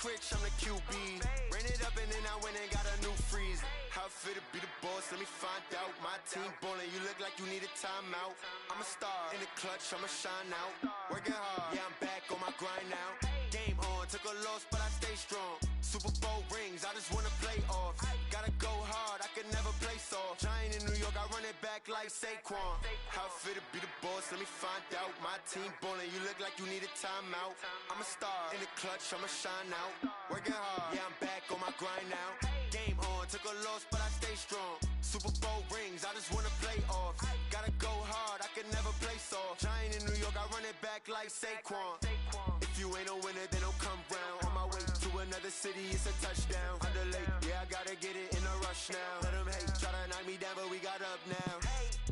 rich, I'm the QB. Ran it up and then I went and got a new freeze. How fit to be the boss, let me find out. My team ballin', you look like you need a timeout. I'm a star, in the clutch, I'ma shine out. Working hard, yeah, I'm back on my grind now. Game on, took a loss, but I stay strong. Super Bowl rings, I just wanna play off. Gotta go hard, I can never play soft. Giant in New York, I run it back like Saquon. How fit to be the boss, let me find out. My team ballin', you look like you need a timeout. I'm a star, in the clutch, I'ma shine out. Working hard, yeah, I'm back on my grind now. Game on, took a loss, but I stay strong. Super Bowl rings, I just wanna play off. Gotta go hard, I can never play soft. Giant in New York, I run it back like Saquon. If you ain't a winner, then don't come round. On my way to another city, it's a touchdown. Underlay, yeah, I gotta get it in a rush now. Let them hate, try to knock me down, but we got up now.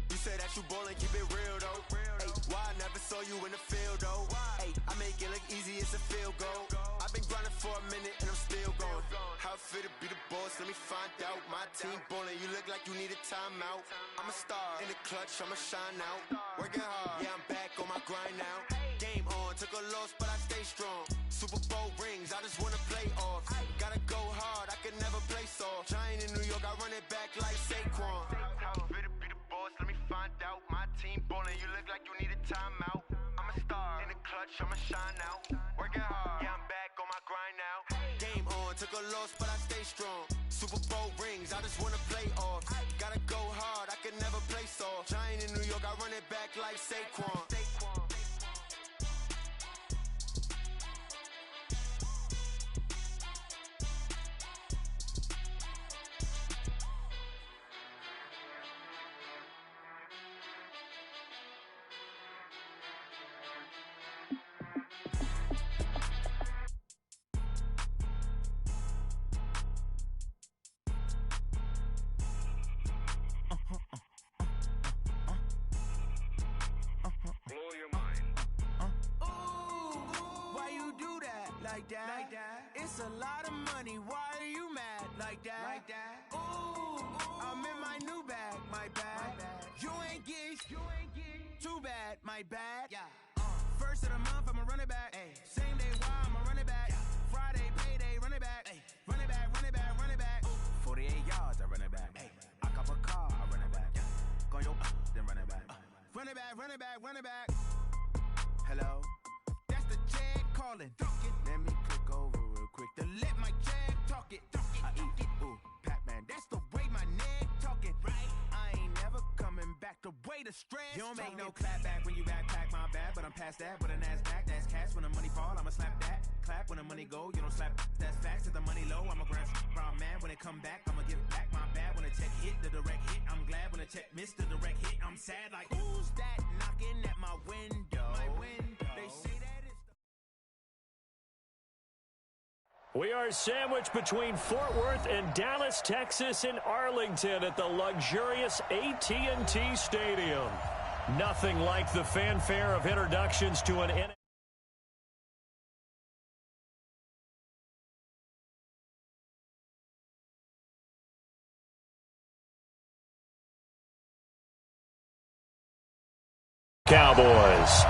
You said that you ballin', keep it real though. Hey, why I never saw you in the field though? Hey, I make it look easy, it's a field goal. I've been grinding for a minute and I'm still going. How fit to be the boss, let me find out. My team ballin', you look like you need a timeout. I'm a star, in the clutch, I'ma shine out. Working hard, yeah, I'm back on my grind now. Game on, took a loss, but I stay strong. Super Bowl rings, I just wanna play off. Gotta go hard, I can never play soft. Giant in New York, I run it back like Saquon. How fit to be the boss, let me find out. My team ballin', you look like you need a timeout. I'm a star, in the clutch, I'ma shine out. Working hard, yeah, I'm back on my grind now. Game on, took a loss, but I stay strong. Super Bowl rings, I just wanna play off. Gotta go hard, I can never play soft. Giant in New York, I run it back like Saquon. Like that. It's a lot of money. Why are you mad like that? Ooh, I'm in my new bag, my bad. You ain't geek, too bad, my bad. Yeah. First of the month, I'ma run it back. Ay. Same day, why I'ma run it back. Friday, payday, run it back. Ay. Run it back, run it back, run it back. 48 yards, I run it back. Ay. I cop a car, I run it back. Go your then run it back. Run it back, run it back, run it back. Hello? That's the check calling. Let me click over real quick to let my check talk it. I eat it, ooh, Pac-Man. That's the way my neck talking. Right? I ain't never coming back the way the stress. You don't make no clap back when you backpack, my bad. But I'm past that, but a NASDAQ, that's cash. When the money fall, I'ma slap that. Clap when the money go, you don't slap. That's facts. If the money low, I'ma grab brown man. When it come back, I'ma give it back, my bad. When the check hit, the direct hit. I'm glad when the check missed the direct hit. I'm sad like, who's that knocking at my window? My window. They say that. We are sandwiched between Fort Worth and Dallas, Texas, and Arlington at the luxurious AT&T Stadium. Nothing like the fanfare of introductions to an Cowboys.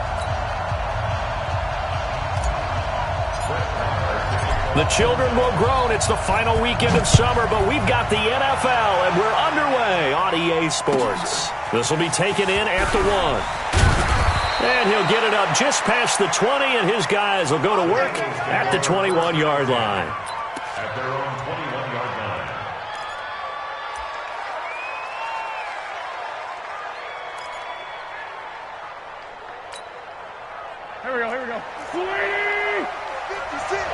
The children will grow. It's the final weekend of summer, but we've got the NFL, and we're underway on EA Sports. This will be taken in at the 1. And he'll get it up just past the 20, and his guys will go to work at the 21-yard line. At their own 21-yard line. Here we go, here we go. Sweet! This is it.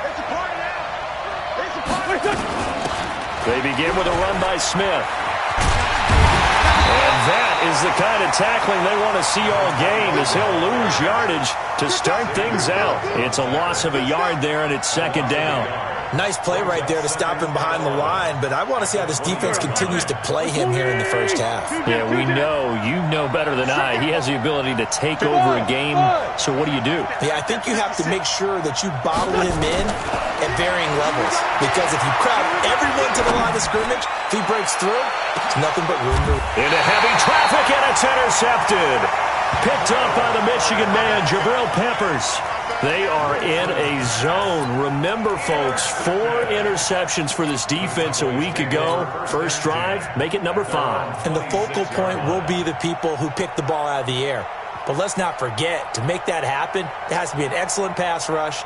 It's a party now. It's a party. They begin with a run by Smith. And that is the kind of tackling they want to see all game, as he'll lose yardage to start things out. It's a loss of a yard there, and it's second down. Nice play right there to stop him behind the line, but I want to see how this defense continues to play him here in the first half. Yeah, we know. You know better than I. He has the ability to take over a game, so what do you do? Yeah, I think you have to make sure that you bottle him in at varying levels, because if you crowd everyone to the line of scrimmage, if he breaks through, it's nothing but room to... Into heavy traffic, and it's intercepted. Picked up by the Michigan man, Jabril Peppers. They are in a zone. Remember, folks, 4 interceptions for this defense a week ago. First drive, make it number 5. And the focal point will be the people who pick the ball out of the air. But let's not forget, to make that happen, there has to be an excellent pass rush,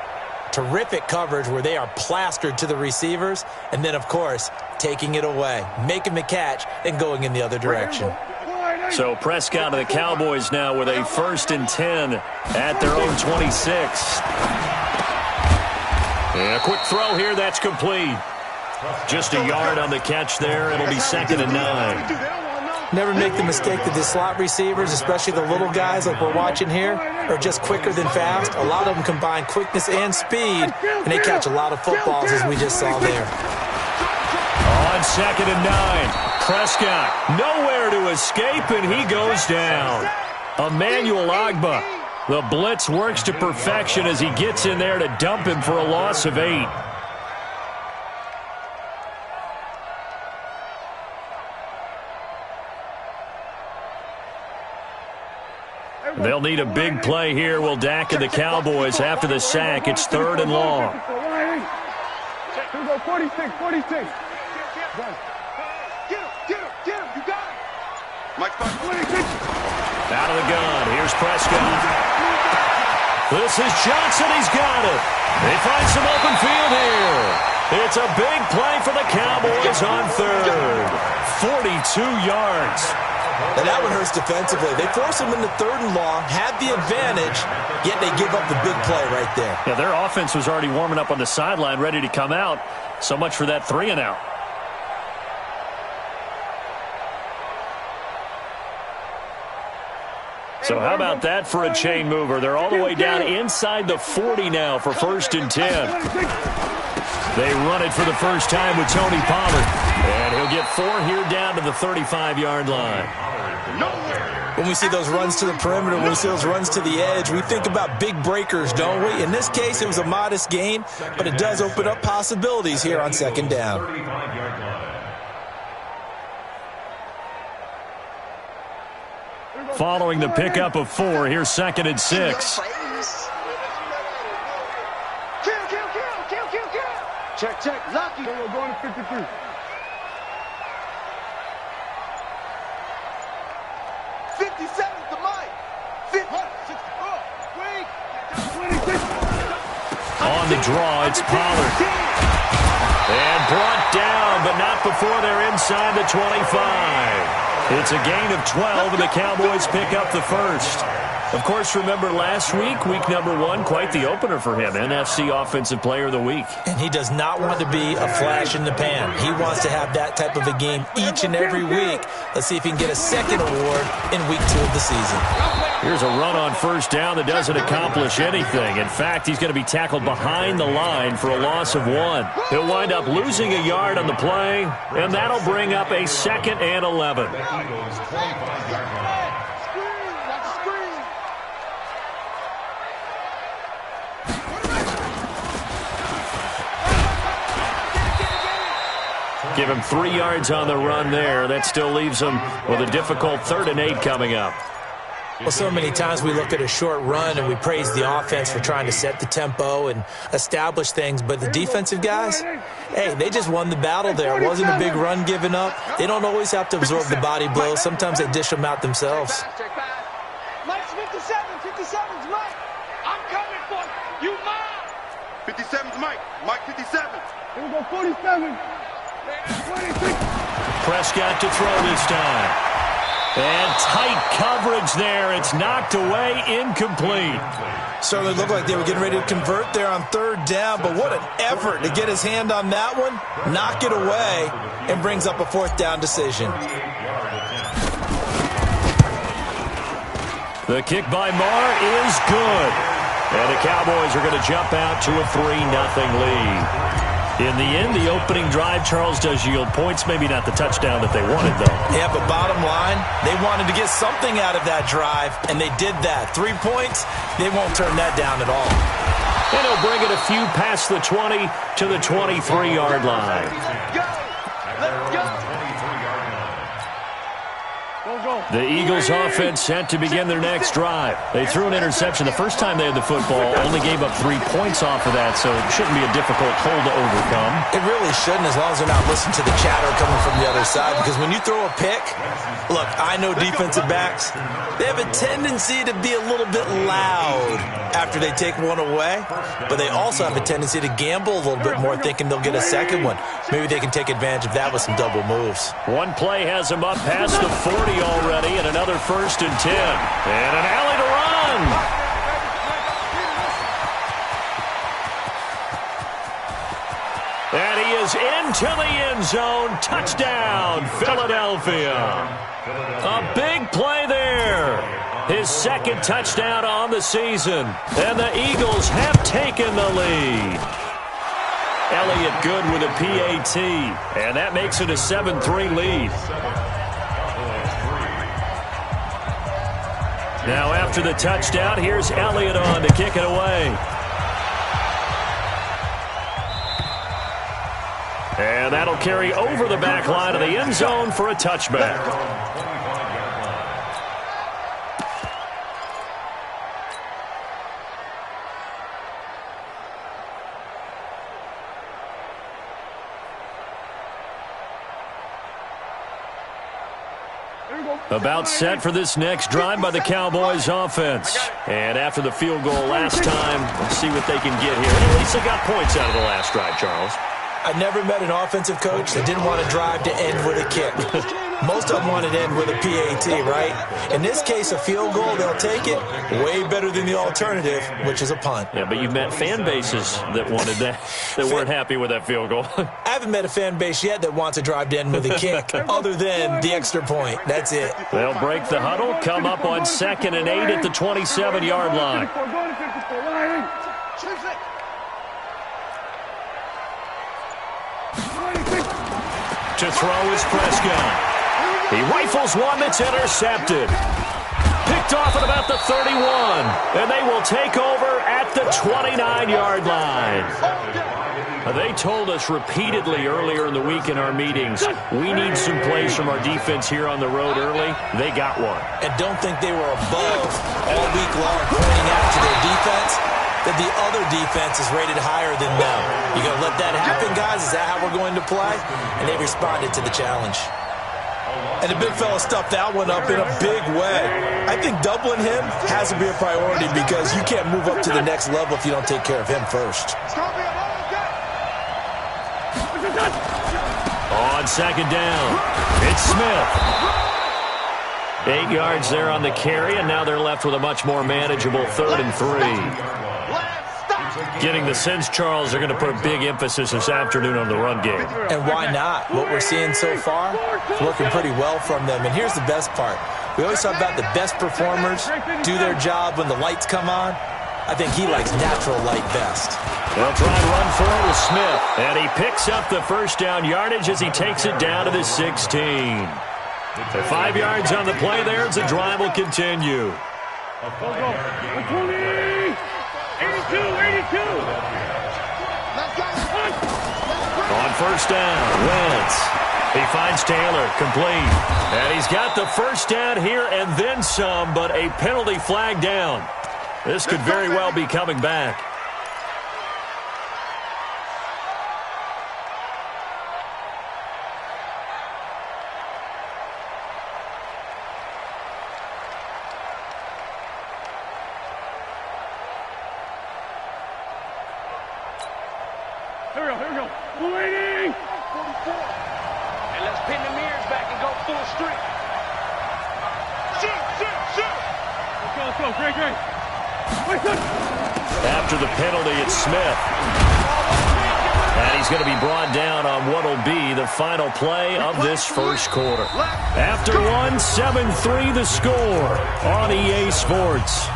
terrific coverage where they are plastered to the receivers, and then, of course, taking it away, making the catch, and going in the other direction. So Prescott and the Cowboys now with a 1st and 10 at their own 26. And a quick throw here, that's complete. Just a yard on the catch there. It'll be 2nd and 9. Never make the mistake that the slot receivers, especially the little guys like we're watching here, are just quicker than fast. A lot of them combine quickness and speed, and they catch a lot of footballs, as we just saw there. On 2nd and 9. Prescott nowhere to escape, and he goes down. Emmanuel Ogbah. The blitz works to perfection as he gets in there to dump him for a loss of 8. They'll need a big play here. Will Dak and the Cowboys after the sack. It's 3rd and long. Here we go, 46, 46. Get him, you got it. Mike, 26. Out of the gun, here's Prescott. This is Johnson, he's got it. They find some open field here. It's a big play for the Cowboys on 3rd. 42 yards. And that one hurts defensively. They force them into 3rd and long, had the advantage, yet they give up the big play right there. Yeah, their offense was already warming up on the sideline, ready to come out. So much for that 3 and out. So how about that for a chain mover? They're all the way down inside the 40 now for 1st and 10. They run it for the first time with Tony Pollard. And he'll get 4 here down to the 35-yard line. When we see those runs to the perimeter, when we see those runs to the edge, we think about big breakers, don't we? In this case, it was a modest gain, but it does open up possibilities here on 2nd down. Following the pickup of 4, here's 2nd and 6. Check. Lucky. We're going to 53. 57 to Mike. 50. Wait. 26. On the draw, it's Pollard. And brought down, but not before they're inside the 25. It's a gain of 12, and the Cowboys pick up the 1st. Of course, remember last week, week number 1, quite the opener for him, NFC Offensive Player of the Week. And he does not want to be a flash in the pan. He wants to have that type of a game each and every week. Let's see if he can get a 2nd award in week 2 of the season. Here's a run on 1st down that doesn't accomplish anything. In fact, he's going to be tackled behind the line for a loss of 1. He'll wind up losing a yard on the play, and that'll bring up a 2nd and 11. Give him 3 yards on the run there. That still leaves him with a difficult 3rd and 8 coming up. Well, so many times we look at a short run and we praise the offense for trying to set the tempo and establish things, but the defensive guys, hey, they just won the battle there. It wasn't a big run given up. They don't always have to absorb the body blows. Sometimes they dish them out themselves. Mike's 57's Mike. I'm coming for you, Mike. 57's Mike. Mike 57. Here we go, 47. 26. Prescott to throw this time. And tight coverage there. It's knocked away, incomplete. Certainly looked like they were getting ready to convert there on 3rd down, but what an effort to get his hand on that one, knock it away, and brings up a 4th down decision. The kick by Marr is good. And the Cowboys are going to jump out to a 3-0 lead. In the end, the opening drive, Charles, does yield points. Maybe not the touchdown that they wanted, though. Yeah, but bottom line, they wanted to get something out of that drive, and they did that. 3 points, they won't turn that down at all. And he'll bring it a few past the 20 to the 23-yard line. Go! Let's go! Go. The Eagles offense set to begin their next drive. They threw an interception the first time they had the football, only gave up 3 points off of that, so it shouldn't be a difficult hole to overcome. It really shouldn't, as long as they're not listening to the chatter coming from the other side, because when you throw a pick, look, I know defensive backs, they have a tendency to be a little bit loud after they take one away, but they also have a tendency to gamble a little bit more, thinking they'll get a second one. Maybe they can take advantage of that with some double moves. One play has them up past the 40 already, and another 1st and 10. And an alley to run. And he is into the end zone. Touchdown, Philadelphia. A big play there. His 2nd touchdown on the season. And the Eagles have taken the lead. Elliott good with a PAT. And that makes it a 7-3 lead. Now after the touchdown, here's Elliott on to kick it away. And that'll carry over the back line of the end zone for a touchback. About set for this next drive by the Cowboys offense. And after the field goal last time, let's see what they can get here. And at least they got points out of the last drive, Charles. I never met an offensive coach that didn't want to drive to end with a kick. Most of them wanted to end with a PAT, right? In this case, a field goal, they'll take it. Way better than the alternative, which is a punt. Yeah, but you've met fan bases that wanted that, that weren't happy with that field goal. I haven't met a fan base yet that wants to drive to end with a kick, other than the extra point. That's it. They'll break the huddle, come up on 2nd and 8 at the 27-yard line. To throw is Prescott. He rifles one that's intercepted. Picked off at about the 31. And they will take over at the 29-yard line. They told us repeatedly earlier in the week in our meetings, we need some plays from our defense here on the road early. They got one. And don't think they were above all week long pointing out to their defense that the other defense is rated higher than them. You going to let that happen, guys? Is that how we're going to play? And they responded to the challenge. And the big fella stuffed that one up in a big way. I think doubling him has to be a priority because you can't move up to the next level if you don't take care of him first. On 2nd down, it's Smith. 8 yards there on the carry, and now they're left with a much more manageable 3rd and 3. Getting the sense, Charles, they're going to put a big emphasis this afternoon on the run game. And why not? What we're seeing so far is working pretty well from them. And here's the best part. We always talk about the best performers do their job when the lights come on. I think he likes natural light best. They'll try and run for it with Smith. And he picks up the 1st down yardage as he takes it down to the 16. The 5 yards on the play there as the drive will continue. 82. On 1st down, Wentz. He finds Taylor, complete. And he's got the 1st down here and then some, but a penalty flag down. This could very well be coming back. Here we go. Waiting. 44. And let's pin the mirrors back and go full streak. Shoot. Let's go. Great. After the penalty, it's Smith. And he's going to be brought down on what will be the final play of this 1st quarter. After 7-3 the score on EA Sports.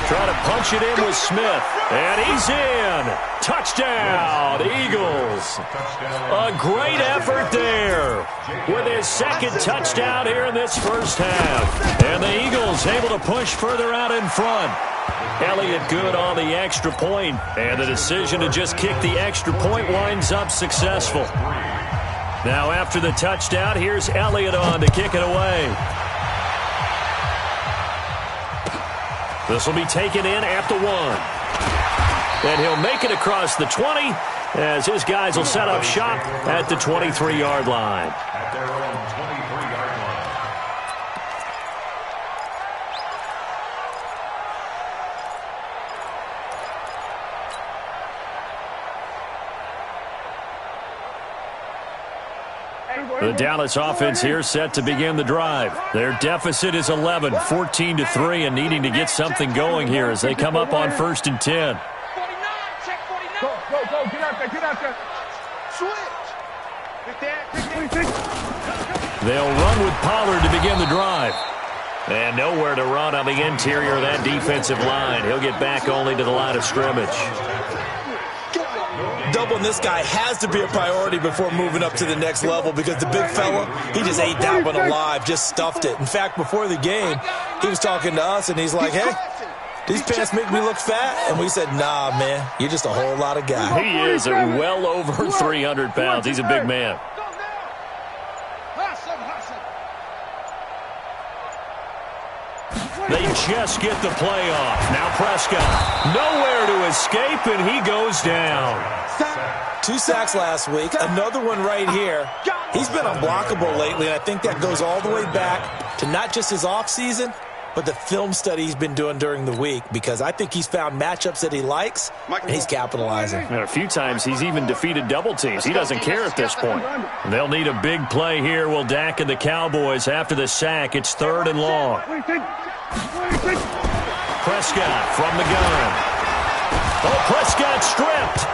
Trying to punch it in with Smith. And he's in. Touchdown, Eagles. A great effort there with his 2nd touchdown here in this 1st half. And the Eagles able to push further out in front. Elliott good on the extra point, and the decision to just kick the extra point winds up successful. Now after the touchdown, here's Elliott on to kick it away. This will be taken in at the 1. And he'll make it across the 20 as his guys will set up shop at the 23-yard line. At their own 23-yard line. The Dallas offense here set to begin the drive. Their deficit is 11, 14-3, and needing to get something going here as they come up on 1st and 10. Go, get out there. Switch. They'll run with Pollard to begin the drive. And nowhere to run on the interior of that defensive line. He'll get back only to the line of scrimmage. Doubling this guy has to be a priority before moving up to the next level because the big fella, he just ate that one alive, just stuffed it. In fact, before the game, he was talking to us, and he's like, hey, these pants make me look fat? And we said, nah, man, you're just a whole lot of guy. He is well over 300 pounds. He's a big man. They just get the play off. Now Prescott, nowhere to escape, and he goes down. 2 sacks last week, another one right here. He's been unblockable lately, and I think that goes all the way back to not just his offseason, but the film study he's been doing during the week, because I think he's found matchups that he likes, and he's capitalizing. And a few times he's even defeated double teams. He doesn't care at this point. They'll need a big play here. Will Dak and the Cowboys after the sack. It's 3rd and long. Prescott from the gun. Oh, Prescott stripped.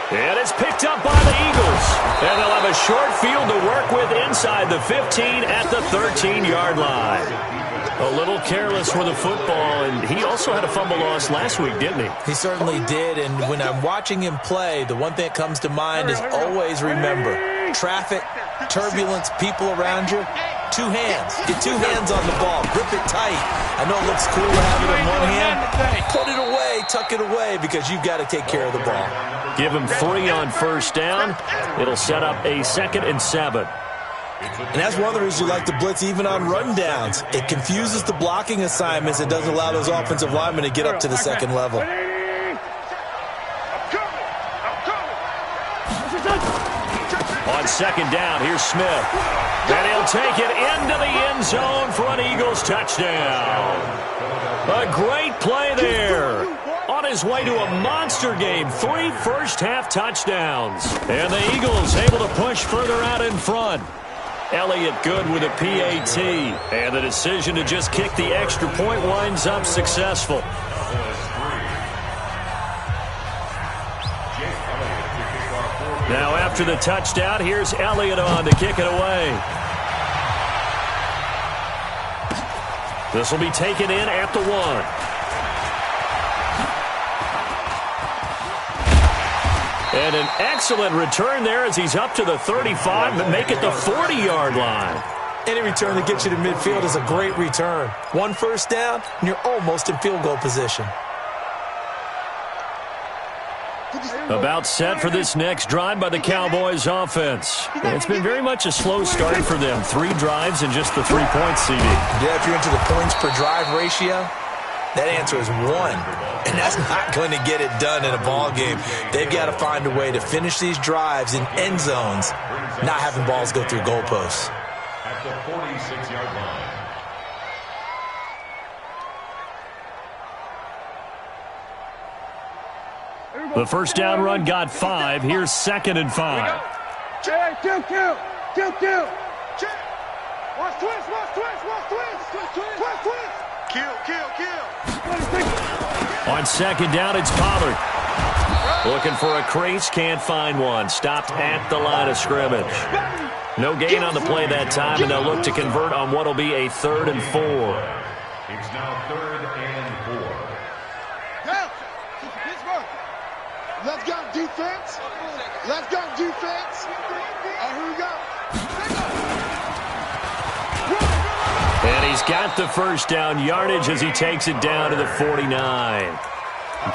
And it's picked up by the Eagles. And they'll have a short field to work with inside the 15 at the 13-yard line. A little careless with the football, and he also had a fumble loss last week, didn't he? He certainly did, and when I'm watching him play, the one thing that comes to mind is always remember, traffic, turbulence, people around you, 2 hands. Get 2 hands on the ball. Grip it tight. I know it looks cool to have it in one hand. Put it away, tuck it away, because you've got to take care of the ball. Give him 3 on 1st down. It'll set up a 2nd and 7. And that's one of the reasons you like to blitz even on rundowns. It confuses the blocking assignments. It doesn't allow those offensive linemen to get up to the second level. On 2nd down, here's Smith. And he'll take it into the end zone for an Eagles touchdown. A great play there. On his way to a monster game, 3 first-half touchdowns. And the Eagles able to push further out in front. Elliott good with a PAT. And the decision to just kick the extra point winds up successful. Now after the touchdown, here's Elliott on to kick it away. This will be taken in at the 1. And an excellent return there as he's up to the 35, but make it the 40-yard line. Any return that gets you to midfield is a great return. 1 first down, and you're almost in field goal position. About set for this next drive by the Cowboys offense. It's been very much a slow start for them. 3 drives and just the 3 points, CD. Yeah, if you're into the points per drive ratio, that answer is 1. And that's not going to get it done in a ball game. They've got to find a way to finish these drives in end zones, not having balls go through goalposts. At the 46-yard line. The first down run got 5. Here's 2nd and 5. Check, kill. Check. Watch twist. Kill. On 2nd down, it's Pollard. Looking for a crease, can't find one. Stopped at the line of scrimmage. No gain on the play that time, and they'll look to convert on what will be a 3rd and 4. It's now 3rd and 4. Now, Pittsburgh. Let's go defense. Here we go. And he he's got the first down yardage as he takes it down to the 49.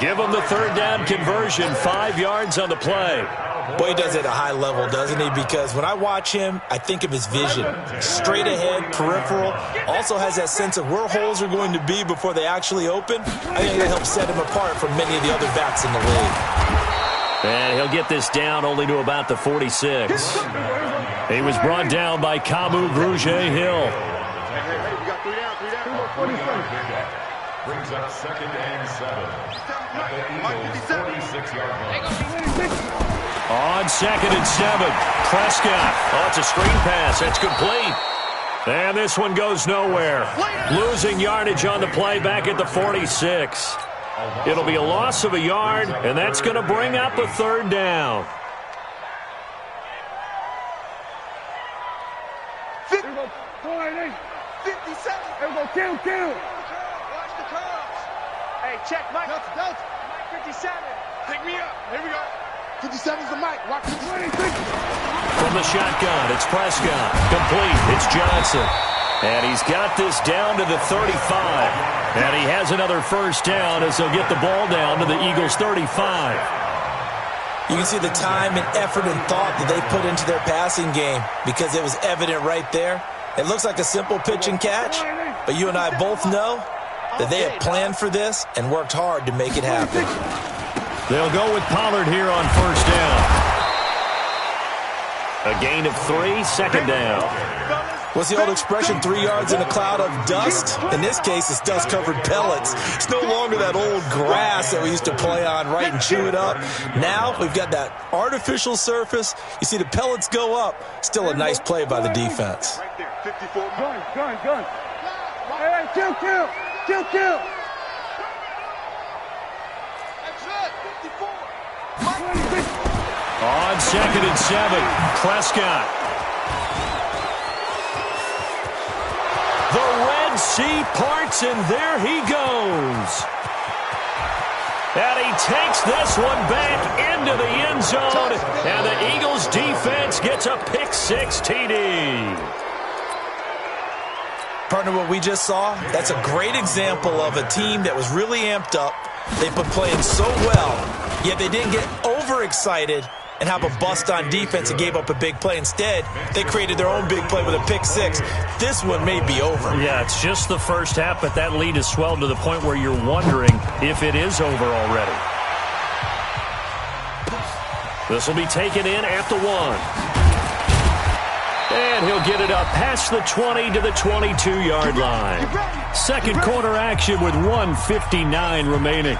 Give him the third down conversion, 5 yards on the play. Boy, he does it at a high level, doesn't he? Because when I watch him, I think of his vision. Straight ahead, peripheral. Also has that sense of where holes are going to be before they actually open. I think that helps set him apart from many of the other backs in the league. And he'll get this down only to about the 46. He was brought down by Kamu Grugier-Hill. Brings up 2nd and 7. At the Eagles' 46-yard line. On 2nd and 7, Prescott. Oh, it's a screen pass. That's complete. And this one goes nowhere. Losing yardage on the play back at the 46. It'll be a loss of a yard, and that's going to bring up a third down. 57. Kill. Watch the curls. Hey, check, Mike. Mike 57. Pick me up. Here we go. 57's the Mike. Watch the 26. From the shotgun, it's Prescott. Complete. It's Johnson. And he's got this down to the 35. And he has another first down as he'll get the ball down to the Eagles' 35. You can see the time and effort and thought that they put into their passing game because it was evident right there. It looks like a simple pitch and catch, but you and I both know that they have planned for this and worked hard to make it happen. They'll go with Pollard here on first down. A gain of 3, second down. What's the old expression, 3 yards in a cloud of dust? In this case, it's dust-covered pellets. It's no longer that old grass that we used to play on, right, and chew it up. Now we've got that artificial surface. You see the pellets go up. Still a nice play by the defense. Right there, 54. Gun. Hey, kill. That's it, 54. On 2nd and 7, Prescott. The Red Sea parts, and there he goes. And he takes this one back into the end zone, and the Eagles defense gets a pick-6 TD. Partner, what we just saw, that's a great example of a team that was really amped up. They've been playing so well, yet they didn't get overexcited and have a bust on defense and gave up a big play. Instead, they created their own big play with a pick-6. This one may be over. Yeah, it's just the first half, but that lead has swelled to the point where you're wondering if it is over already. This will be taken in at the 1. And he'll get it up past the 20 to the 22-yard line. Second quarter action with 1:59 remaining.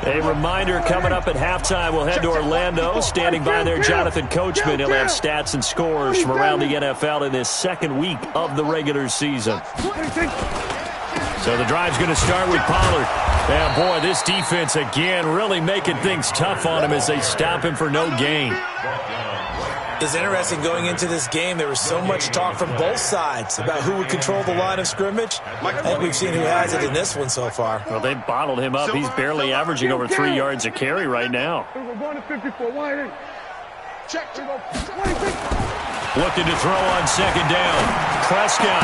A reminder, coming up at halftime, we'll head to Orlando. Standing by there, Jonathan Coachman. He'll have stats and scores from around the NFL in this second week of the regular season. So the drive's going to start with Pollard. Yeah, boy, this defense again really making things tough on him as they stop him for no gain. It's interesting going into this game. There was so much talk from both sides about who would control the line of scrimmage. I think we've seen who has it in this one so far. Well, they bottled him up. He's barely averaging over 3 yards a carry right now. Looking to throw on second down. Prescott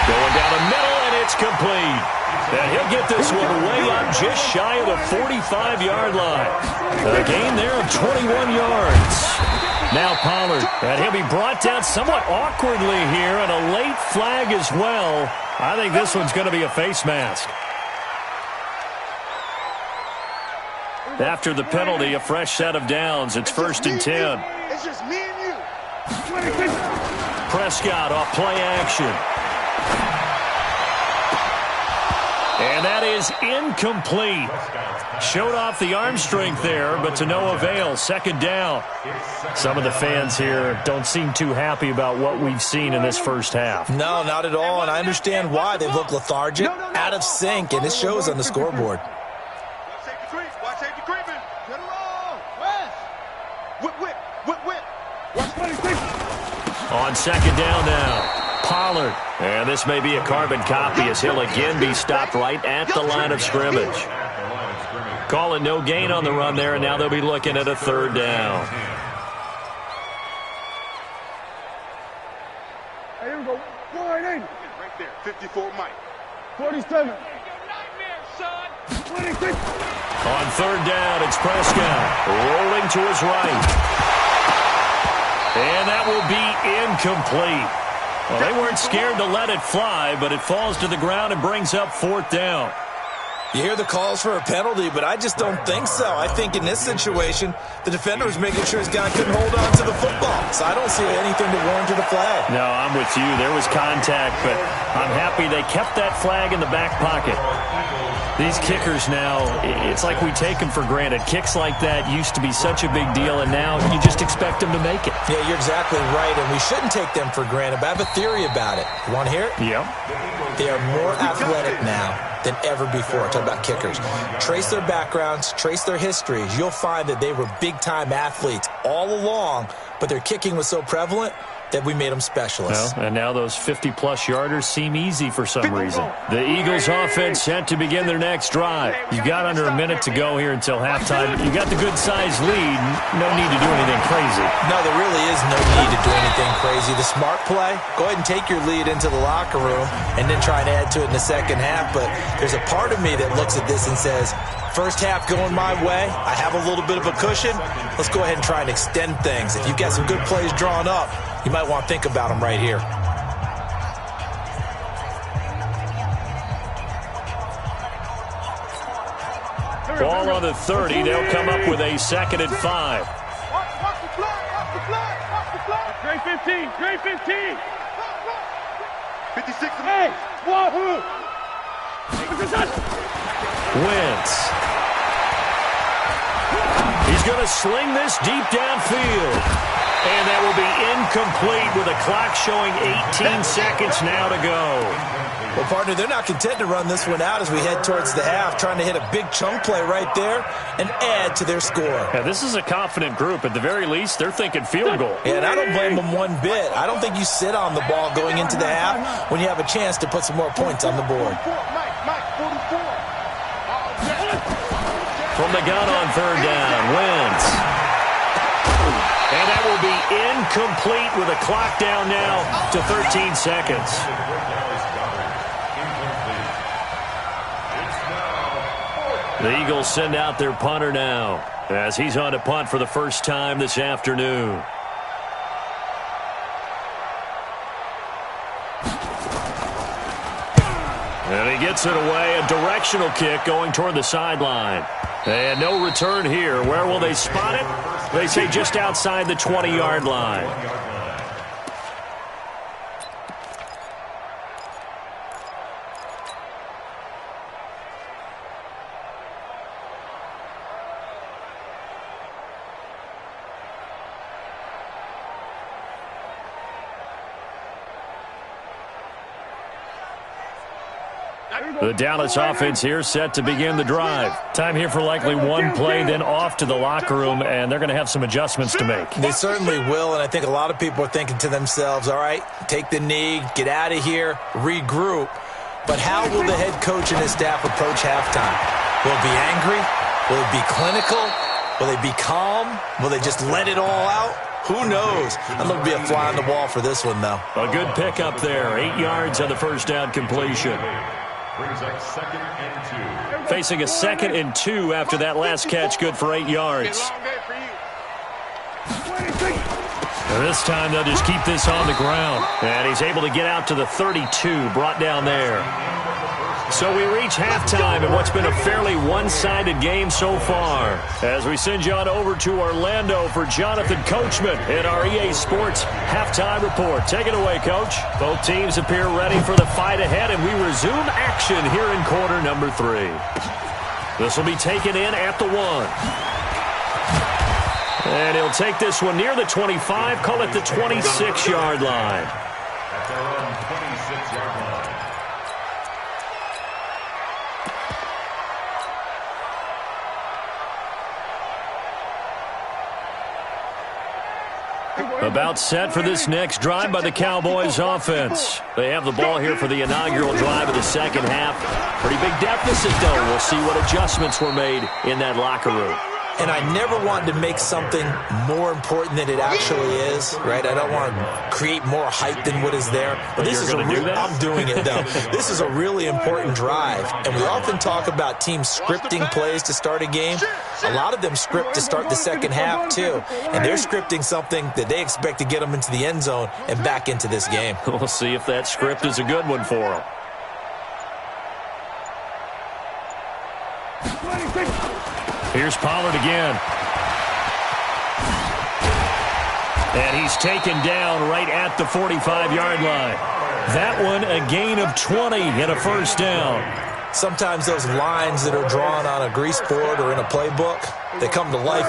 going down the middle, and it's complete. And he'll get this one way up just shy of the 45-yard line. A gain there of 21 yards. Now Pollard, and he'll be brought down somewhat awkwardly here, and a late flag as well. I think this one's going to be a face mask. After the penalty, a fresh set of downs. It's 1st and 10. It's just me and you. Prescott off play action. And that is incomplete. Showed off the arm strength there, but to no avail. Second down. Some of the fans here don't seem too happy about what we've seen in this first half. No, not at all, and I understand why. They look lethargic, out of sync, and it shows on the scoreboard. Watch safety creeping. Get it all. Whip. Watch 26. On second down now. Pollard. And this may be a carbon copy as he'll again be stopped right at the line of scrimmage. Calling no gain on the run there, and now they'll be looking at a third down. 54, Mike. 47. On third down, it's Prescott rolling to his right. And that will be incomplete. Well, they weren't scared to let it fly, but it falls to the ground and brings up fourth down. You hear the calls for a penalty, but I just don't think so. I think in this situation, the defender was making sure his guy couldn't hold on to the football. So I don't see anything to warrant a flag. No, I'm with you. There was contact, but I'm happy they kept that flag in the back pocket. These kickers now, it's like we take them for granted. Kicks like that used to be such a big deal, and now you just expect them to make it. Yeah, you're exactly right, and we shouldn't take them for granted, but I have a theory about it. You want to hear it? Yep. They are more athletic now than ever before. Talk about kickers. Trace their backgrounds, trace their histories. You'll find that they were big-time athletes all along, but their kicking was so prevalent that we made them specialists. Well, and now those 50-plus yarders seem easy for some reason. The Eagles offense set to begin their next drive. You've got under a minute to go here until halftime. You got the good-sized lead. No need to do anything crazy. No, there really is no need to do anything crazy. The smart play, go ahead and take your lead into the locker room and then try and add to it in the second half. But there's a part of me that looks at this and says, first half going my way, I have a little bit of a cushion. Let's go ahead and try and extend things. If you've got some good plays drawn up, you might want to think about them right here. Ball on the 30. They'll come up with a second and 5. Watch the flag. Grade 15. Grade 15. 56. Hey, wahoo. Wentz. He's going to sling this deep downfield. And that will be incomplete with a clock showing 18 seconds now to go. Well, partner, they're not content to run this one out as we head towards the half, trying to hit a big chunk play right there and add to their score. Yeah, this is a confident group. At the very least, they're thinking field goal. Yeah, and I don't blame them one bit. I don't think you sit on the ball going into the half when you have a chance to put some more points on the board. From the gun on third down, Wentz. And that will be incomplete with a clock down now to 13 seconds. The Eagles send out their punter now as he's on to punt for the first time this afternoon. And he gets it away, a directional kick going toward the sideline. And no return here. Where will they spot it? They say just outside the 20-yard line. The Dallas offense here set to begin the drive. Time here for likely one play, then off to the locker room, and they're going to have some adjustments to make. They certainly will, and I think a lot of people are thinking to themselves, all right, take the knee, get out of here, regroup. But how will the head coach and his staff approach halftime? Will it be angry? Will it be clinical? Will they be calm? Will they just let it all out? Who knows? I'd love to be a fly on the wall for this one, though. A good pickup there. 8 yards on the first down completion. Brings up 2nd and 2. Facing a 2nd and 2 after that last catch, good for 8 yards. And this time they'll just keep this on the ground. And he's able to get out to the 32, brought down there. So we reach halftime in what's been a fairly one-sided game so far. As we send you on over to Orlando for Jonathan Coachman in our EA Sports Halftime Report. Take it away, Coach. Both teams appear ready for the fight ahead, and we resume action here in quarter number 3. This will be taken in at the 1. And he'll take this one near the 25, call it the 26-yard line. At their own 26-yard line. About set for this next drive by the Cowboys offense. They have the ball here for the inaugural drive of the second half. Pretty big deficit, though. We'll see what adjustments were made in that locker room. and I never wanted to make something more important than it actually is, right? I don't want to create more hype than what is there. But this is I'm doing it, though. This is a really important drive, and we often talk about teams scripting plays to start a game. A lot of them script to start the second half, too, and they're scripting something that they expect to get them into the end zone and back into this game. We'll see if that script is a good one for them. Here's Pollard again. And he's taken down right at the 45-yard line. That one a gain of 20 and a first down. Sometimes those lines that are drawn on a grease board or in a playbook, they come to life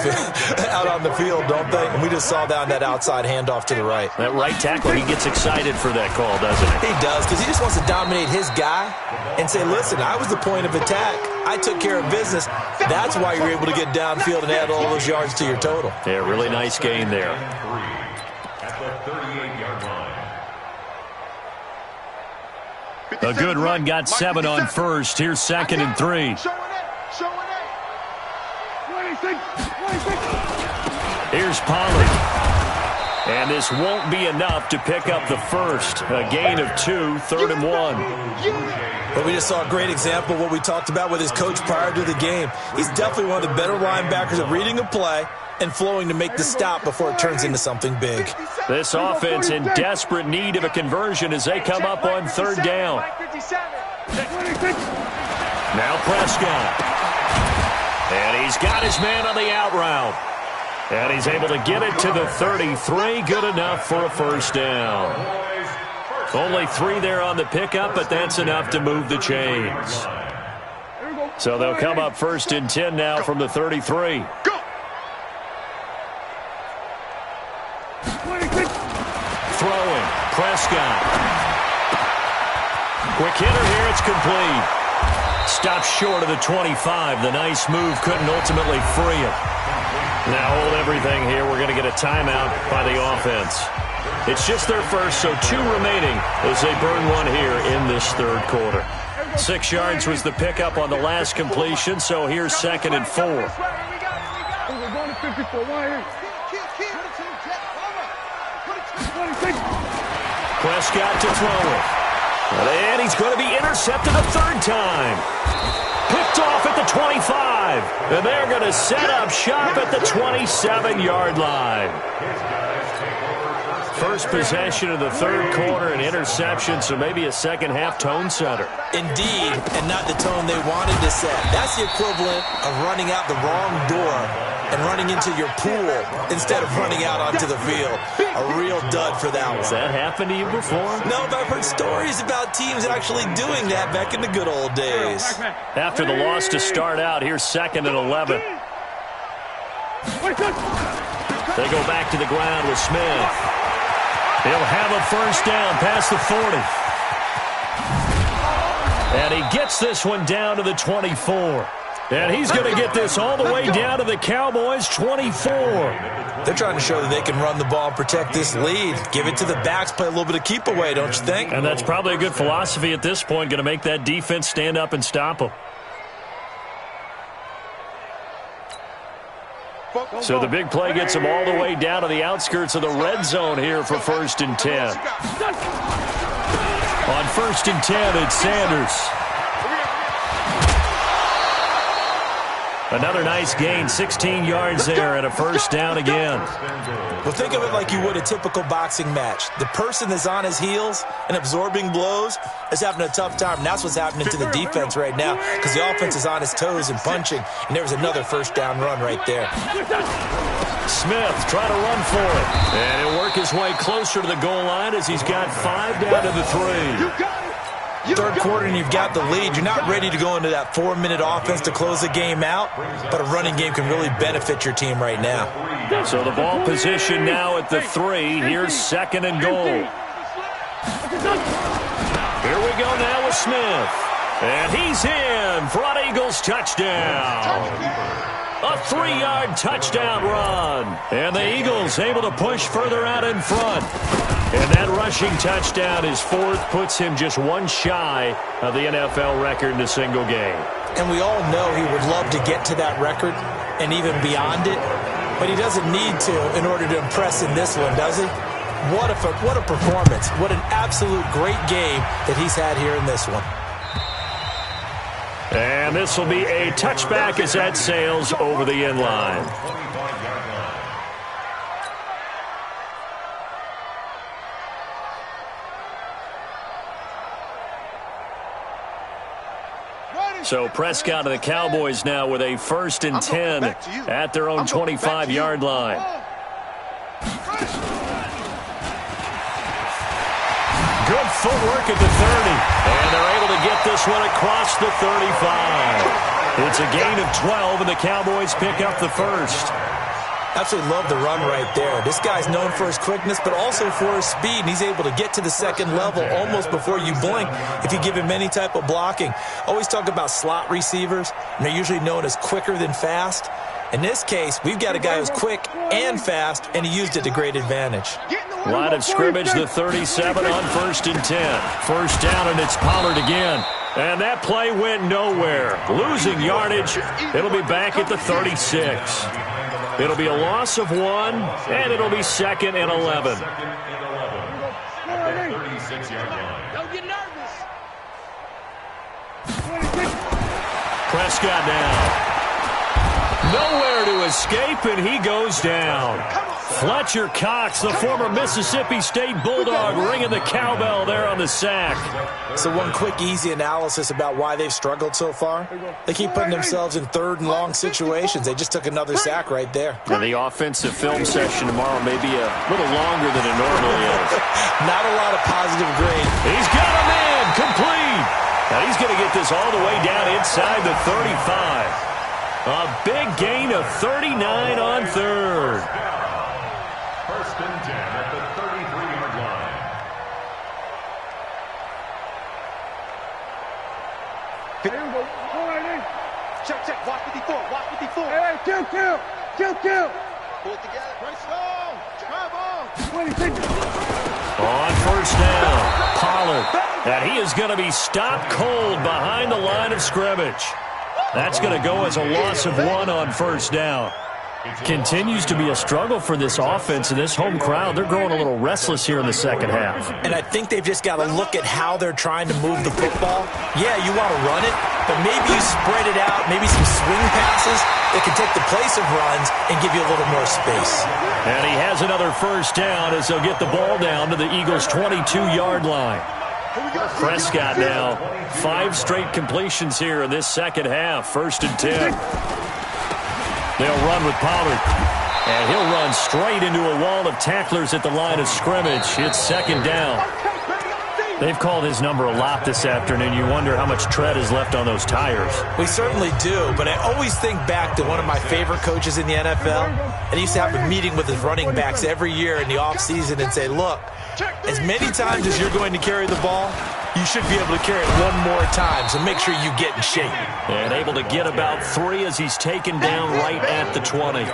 out on the field, don't they? And we just saw that on that outside handoff to the right. That right tackle, he gets excited for that call, doesn't he? He does, because he just wants to dominate his guy and say, listen, I was the point of attack. I took care of business. That's why you're able to get downfield and add all those yards to your total. Yeah, really nice gain there. At the 38-yard line. A good run, got 7 on first. Here's 2nd and 3. Here's Pollard. And this won't be enough to pick up the first. A gain of 2, 3rd and 1. But we just saw a great example of what we talked about with his coach prior to the game. He's definitely one of the better linebackers at reading a play and flowing to make the stop before it turns into something big. This offense in desperate need of a conversion as they come up on 3rd down. Now Prescott. And he's got his man on the out route. And he's able to get it to the 33. Good enough for a first down. Only 3 there on the pickup, but that's enough to move the chains. So they'll come up 1st and 10 now from the 33. Throwing, Prescott. Quick hitter here, it's complete. Stops short of the 25. The nice move couldn't ultimately free him. Now hold everything here. We're going to get a timeout by the offense. It's just their first, so 2 remaining as they burn one here in this 3rd quarter. 6 yards was the pickup on the last completion, so here's 2nd and 4. Prescott to throw it. And he's going to be intercepted a 3rd time. Picked off at the 25. And they're going to set up shop at the 27-yard line. First possession of the 3rd quarter, an interception, so maybe a second-half tone setter. Indeed, and not the tone they wanted to set. That's the equivalent of running out the wrong door and running into your pool instead of running out onto the field. A real dud for that one. Has that happened to you before? No, but I've heard stories about teams actually doing that back in the good old days. After the loss to start out, here's 2nd and 11. They go back to the ground with Smith. He'll have a first down past the 40. And he gets this one down to the 24. And he's going to get this all the way down to the Cowboys' 24. They're trying to show that they can run the ball and protect this lead. Give it to the backs, play a little bit of keep away, don't you think? And that's probably a good philosophy at this point, going to make that defense stand up and stop them. So the big play gets them all the way down to the outskirts of the red zone here for 1st and 10. On 1st and 10, it's Sanders. Another nice gain, 16 yards there, and a first down again. Well, think of it like you would a typical boxing match. The person that's on his heels and absorbing blows is having a tough time, and that's what's happening to the defense right now because the offense is on his toes and punching, and there was another first down run right there. Smith trying to run for it, and he'll work his way closer to the goal line as he's got 5 down to the 3. 3rd quarter and you've got the lead. You're not ready to go into that 4-minute offense to close the game out, but a running game can really benefit your team right now. So the ball position now at the 3. Here's 2nd and goal. Here we go now with Smith. And he's in. Front Eagles touchdown. A 3-yard touchdown run. And the Eagles able to push further out in front. And that rushing touchdown, his fourth, puts him just one shy of the NFL record in a single game. And we all know he would love to get to that record and even beyond it, but he doesn't need to in order to impress in this one, does he? What a performance. What an absolute great game that he's had here in this one. And this will be a touchback as that sails over the end line. So Prescott and the Cowboys now with a 1st and 10 at their own 25-yard line. Good footwork at the 30. And they're able to get this one across the 35. It's a gain of 12, and the Cowboys pick up the first. Absolutely love the run right there. This guy's known for his quickness, but also for his speed, and he's able to get to the second level almost before you blink if you give him any type of blocking. Always talk about slot receivers, and they're usually known as quicker than fast. In this case, we've got a guy who's quick and fast, and he used it to great advantage. Line of scrimmage, the 37 on 1st and 10. First down, and it's Pollard again. And that play went nowhere. Losing yardage. It'll be back at the 36. It'll be a loss of 1, and it'll be 2nd and 11. Don't get nervous. Prescott now. Nowhere to escape, and he goes down. Fletcher Cox, the former Mississippi State Bulldog, ringing the cowbell there on the sack. So one quick, easy analysis about why they've struggled so far. They keep putting themselves in 3rd and long situations. They just took another sack right there. And the offensive film session tomorrow may be a little longer than it normally is. Not a lot of positive grade. He's got a man complete. Now he's going to get this all the way down inside the 35. A big gain of 39 on 3rd. 1st and 10 at the 33-yard line. Here we go. Check. Watch 54. Watch 54. Hey, kill. Pull it together. Race long. Drive on. 26. On 1st down, Pollard. And he is going to be stopped cold behind the line of scrimmage. That's going to go as a loss of 1 on 1st down. Continues to be a struggle for this offense and this home crowd. They're growing a little restless here in the second half. And I think they've just got to look at how they're trying to move the football. Yeah, you want to run it, but maybe you spread it out, maybe some swing passes that can take the place of runs and give you a little more space. And he has another 1st down as they'll get the ball down to the Eagles' 22-yard line. Prescott now, 5 straight completions here in this second half. 1st and 10. They'll run with Pollard. And he'll run straight into a wall of tacklers at the line of scrimmage. It's 2nd down. They've called his number a lot this afternoon. You wonder how much tread is left on those tires. We certainly do, but I always think back to one of my favorite coaches in the NFL. And he used to have a meeting with his running backs every year in the offseason and say, look, as many times as you're going to carry the ball, you should be able to carry it one more time, so make sure you get in shape. And able to get about 3 as he's taken down right at the 20.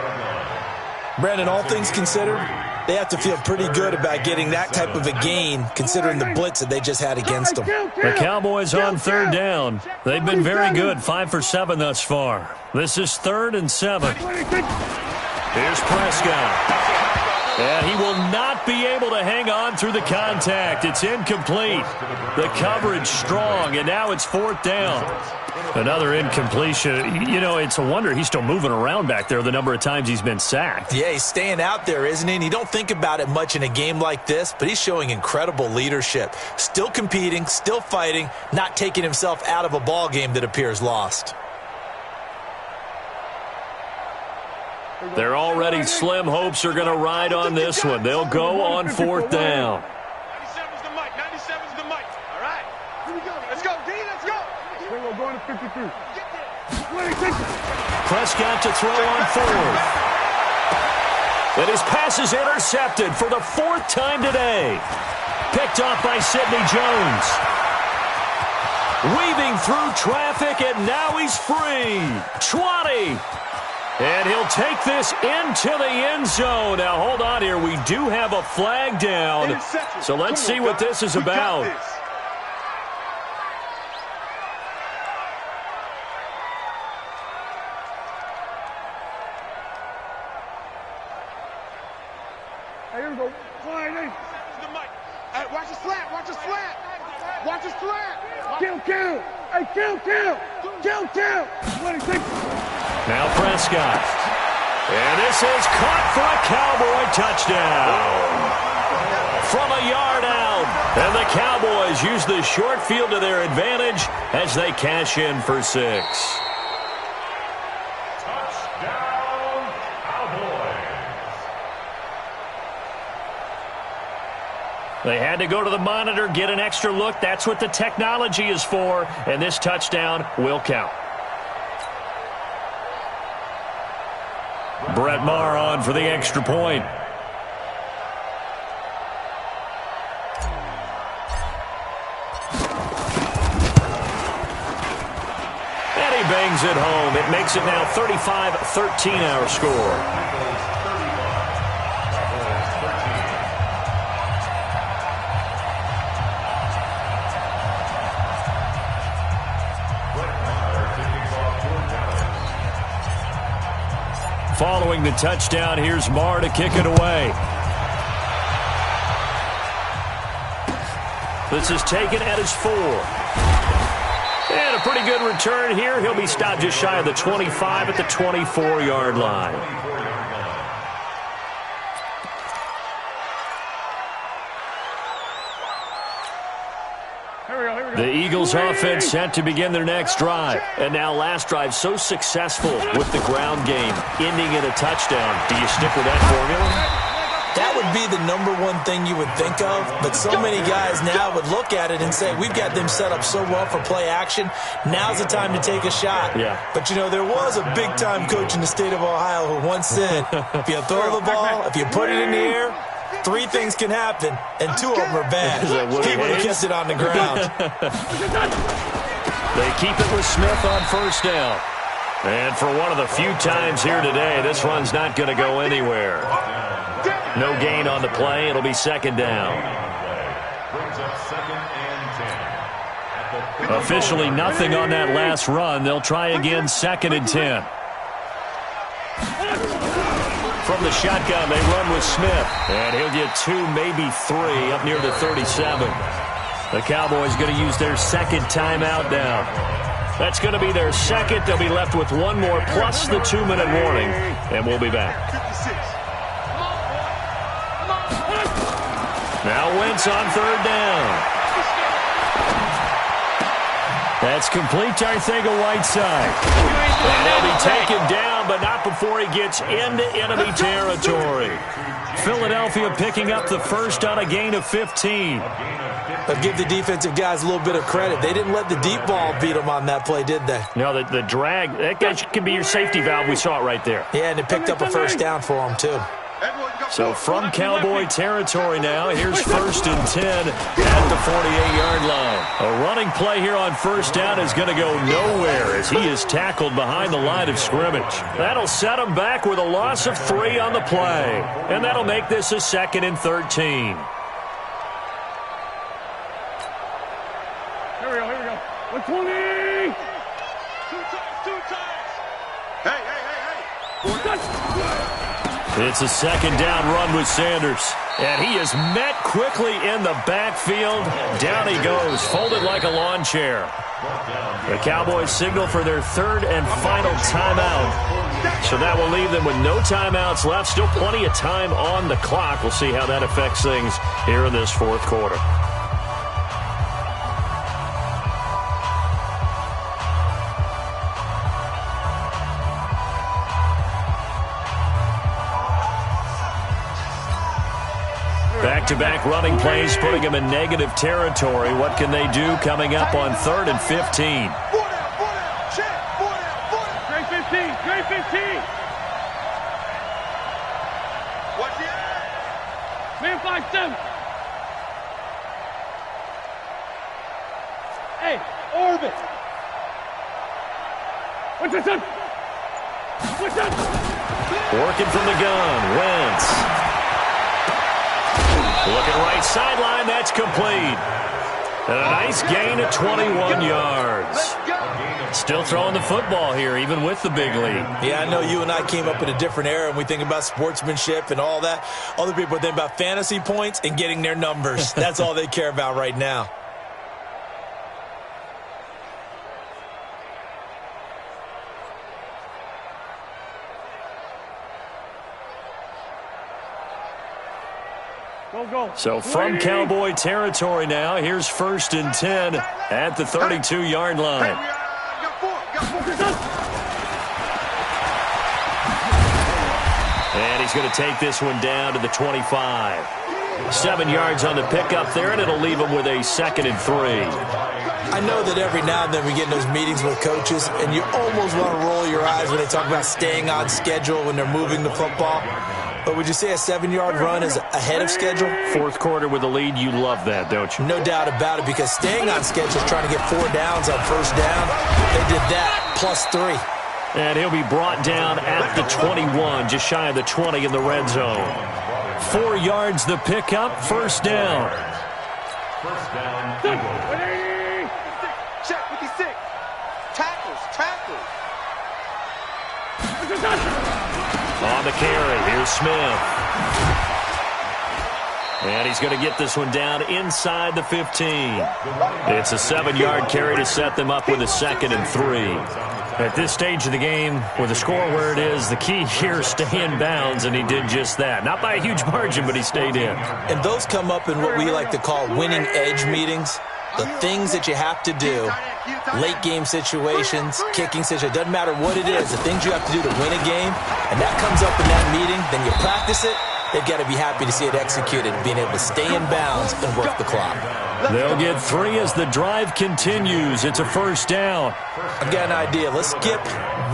Brandon, all things considered, they have to feel pretty good about getting that type of a gain, considering the blitz that they just had against them. The Cowboys on 3rd down. They've been very good, 5 for 7 thus far. This is 3rd and 7. Here's Prescott. And he will not be able to hang on through the contact. It's incomplete. The coverage strong, and now it's 4th down. Another incompletion. You know, it's a wonder he's still moving around back there the number of times he's been sacked. Yeah, he's staying out there, isn't he? And you don't think about it much in a game like this, but he's showing incredible leadership. Still competing, still fighting, not taking himself out of a ball game that appears lost. They're already slim hopes are going to ride on this one. They'll go on 4th down. 97's the mic. 97's the mic. All right. Here we go. Let's go, D. Let's go. We're going to 53. Prescott to throw on 4th. And his pass is intercepted for the 4th time today. Picked off by Sidney Jones. Weaving through traffic, and now he's free. 20. And he'll take this into the end zone. Now, hold on here. We do have a flag down. So let's see what this is about. Here we go. Hey, watch the slant. Watch the slant. Watch the slant. Kill. Hey, kill. Now Prescott. And this is caught for a Cowboy touchdown. From a yard out. And the Cowboys use the short field to their advantage as they cash in for 6. They had to go to the monitor, get an extra look. That's what the technology is for. And this touchdown will count. Brett Maher on for the extra point. And he bangs it home. It makes it now 35-13 our score. Following the touchdown, here's Maher to kick it away. This is taken at his 4. And a pretty good return here. He'll be stopped just shy of the 25 at the 24-yard line. The Eagles offense set to begin their next drive. And now last drive so successful with the ground game, ending in a touchdown. Do you stick with that formula? That would be the number one thing you would think of, but so many guys now would look at it and say, we've got them set up so well for play action, now's the time to take a shot. Yeah. But, you know, there was a big-time coach in the state of Ohio who once said, if you throw the ball, if you put it in the air, 3 things can happen, and 2 of them are bad. He would have kissed it on the ground. They keep it with Smith on first down. And for one of the few times here today, this run's not going to go anywhere. No gain on the play. It'll be second down. Officially nothing on that last run. They'll try again, 2nd and 10. From the shotgun, they run with Smith. And he'll get 2, maybe 3, up near the 37. The Cowboys going to use their second timeout now. That's going to be their second. They'll be left with 1 more plus the 2-minute warning. And we'll be back. Now Wentz on 3rd down. That's complete to Arcega-Whiteside. And he'll be taken down, but not before he gets into enemy territory. Philadelphia picking up the first on a gain of 15. But give the defensive guys a little bit of credit. They didn't let the deep ball beat them on that play, did they? No, the drag, that guy can be your safety valve. We saw it right there. Yeah, and it picked up a first down for them, too. So from Cowboy territory now, here's 1st and 10 at the 48-yard line. A running play here on first down is going to go nowhere as he is tackled behind the line of scrimmage. That'll set him back with a loss of 3 on the play. And that'll make this a 2nd and 13. Here we go. 120! 2 times! Hey! It's a 2nd down run with Sanders. And he is met quickly in the backfield. Down he goes, folded like a lawn chair. The Cowboys signal for their 3rd and final timeout. So that will leave them with no timeouts left. Still plenty of time on the clock. We'll see how that affects things here in this 4th quarter. Back-to-back running plays, putting them in negative territory. What can they do coming up on 3rd and 15? Great 15! What's it? Man 5-7. Hey, orbit. What's this? Working from the gun, Wentz. Looking right sideline, that's complete. And a nice gain of 21 yards. Still throwing the football here, even with the big lead. Yeah, I know you and I came up in a different era, and we think about sportsmanship and all that. Other people think about fantasy points and getting their numbers. That's all they care about right now. So from Cowboy territory now, here's 1st and 10 at the 32-yard line. And he's going to take this one down to the 25. 7 yards on the pickup there, and it'll leave him with a 2nd and 3. I know that every now and then we get in those meetings with coaches, and you almost want to roll your eyes when they talk about staying on schedule when they're moving the football. But would you say a 7-yard run is ahead of schedule? Fourth quarter with a lead, you love that, don't you? No doubt about it, because staying on schedule is trying to get 4 downs on first down. They did that, plus 3. And he'll be brought down at the 21, just shy of the 20 in the red zone. 4 yards the pickup, 1st down. First down, Eagles. Check 56. Tackles. On the carry, here's Smith. And he's going to get this one down inside the 15. It's a 7-yard carry to set them up with a 2nd and 3. At this stage of the game, with the score where it is, the key here is stay in bounds, and he did just that. Not by a huge margin, but he stayed in. And those come up in what we like to call winning edge meetings. The things that you have to do, late game situations, kicking situations, doesn't matter what it is, the things you have to do to win a game, and that comes up in that meeting, then you practice it, they've got to be happy to see it executed, being able to stay in bounds and work the clock. They'll get 3 as the drive continues. It's a 1st down. I've got an idea. Let's skip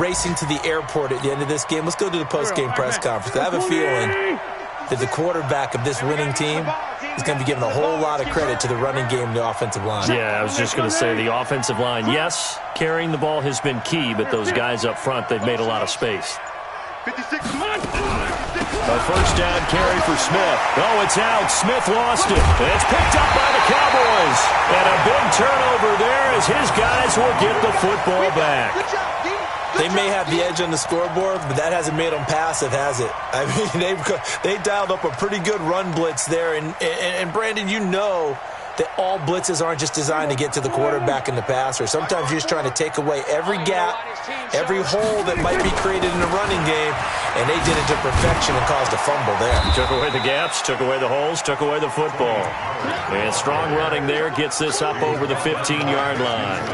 racing to the airport at the end of this game. Let's go to the post-game press conference. I have a feeling that the quarterback of this winning team is going to be given a whole lot of credit to the running game and the offensive line. Yeah, I was just going to say the offensive line, yes, carrying the ball has been key, but those guys up front, they've made a lot of space. 56. A 1st down carry for Smith. Oh, it's out. Smith lost it. It's picked up by the Cowboys. And a big turnover there as his guys will get the football back. They may have the edge on the scoreboard, but that hasn't made them passive, has it? I mean, they dialed up a pretty good run blitz there. And Brandon, you know that all blitzes aren't just designed to get to the quarterback and the passer. Sometimes you're just trying to take away every gap, every hole that might be created in the running game, and they did it to perfection and caused a fumble there. Took away the gaps, took away the holes, took away the football. And strong running there gets this up over the 15-yard line.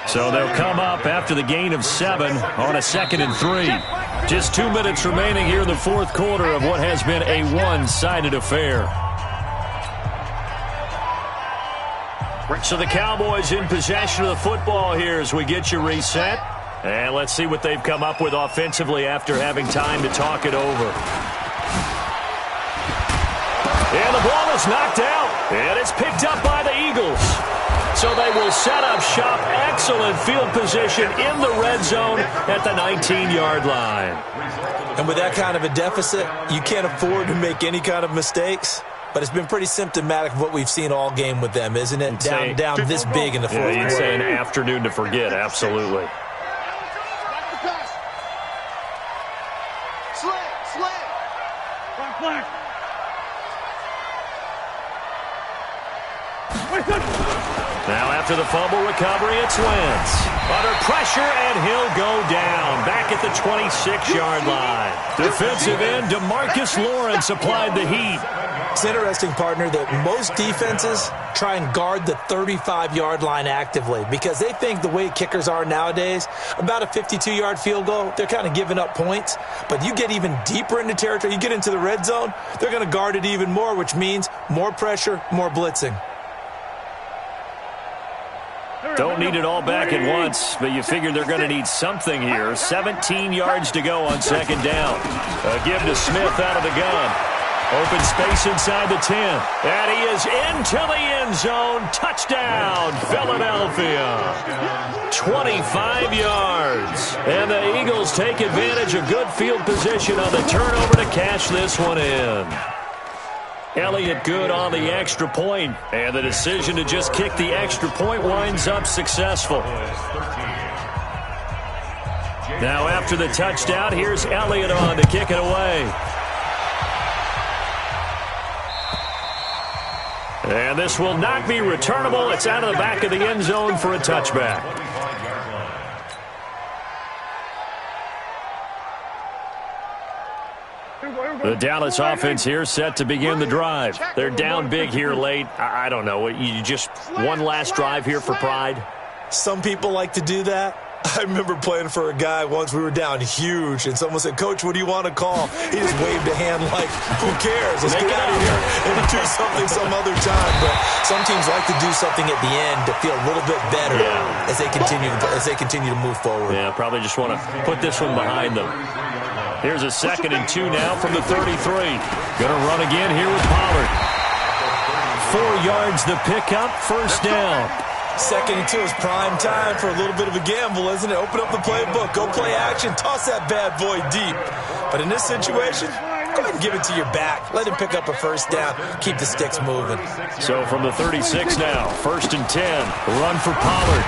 So they'll come up after the gain of 7 on a 2nd and 3. Just 2 minutes remaining here in the fourth quarter of what has been a one-sided affair. So the Cowboys in possession of the football here as we get you reset. And let's see what they've come up with offensively after having time to talk it over. And the ball is knocked out. And it's picked up by the Eagles. So they will set up shop. Excellent field position in the red zone at the 19-yard line. And with that kind of a deficit, you can't afford to make any kind of mistakes. But it's been pretty symptomatic of what we've seen all game with them, isn't it? Down this big in the fourth quarter. You'd say an afternoon to forget, absolutely. Now after the fumble recovery, it's Wentz. Under pressure, and he'll go down. Back at the 26-yard line. Defensive end DeMarcus Lawrence applied the heat. It's interesting, partner, that most defenses try and guard the 35-yard line actively because they think the way kickers are nowadays, about a 52-yard field goal, they're kind of giving up points. But you get even deeper into territory, you get into the red zone, they're going to guard it even more, which means more pressure, more blitzing. Don't need it all back at once, but you figure they're going to need something here. 17 yards to go on 2nd down. A give to Smith out of the gun. Open space inside the 10. And he is into the end zone. Touchdown, Philadelphia. 25 yards. And the Eagles take advantage of good field position on the turnover to cash this one in. Elliott good on the extra point, and the decision to just kick the extra point winds up successful. Now after the touchdown, here's Elliott on to kick it away. And this will not be returnable. It's out of the back of the end zone for a touchback. The Dallas offense here set to begin the drive. They're down big here late. I don't know. You just one last drive here for pride? Some people like to do that. I remember playing for a guy once. We were down huge, and someone said, "Coach, what do you want to call?" He just waved a hand like, "Who cares? Let's get out of here and do something some other time." But some teams like to do something at the end to feel a little bit better as they continue to move forward. Yeah, probably just want to put this one behind them. Here's a 2nd and 2 now from the 33. Going to run again here with Pollard. 4 yards the pickup, first down. 2nd and 2 is prime time for a little bit of a gamble, isn't it? Open up the playbook, go play action, toss that bad boy deep. But in this situation, go ahead and give it to your back. Let him pick up a first down. Keep the sticks moving. So from the 36 now, 1st and 10. Run for Pollard.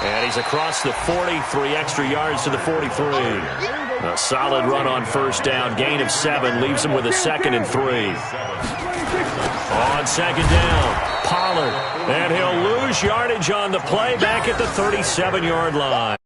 And he's across the 40, 3 extra yards to the 43. A solid run on first down. Gain of 7 leaves him with a 2nd and 3. On 2nd down, Pollard. And he'll lose yardage on the play back at the 37-yard line.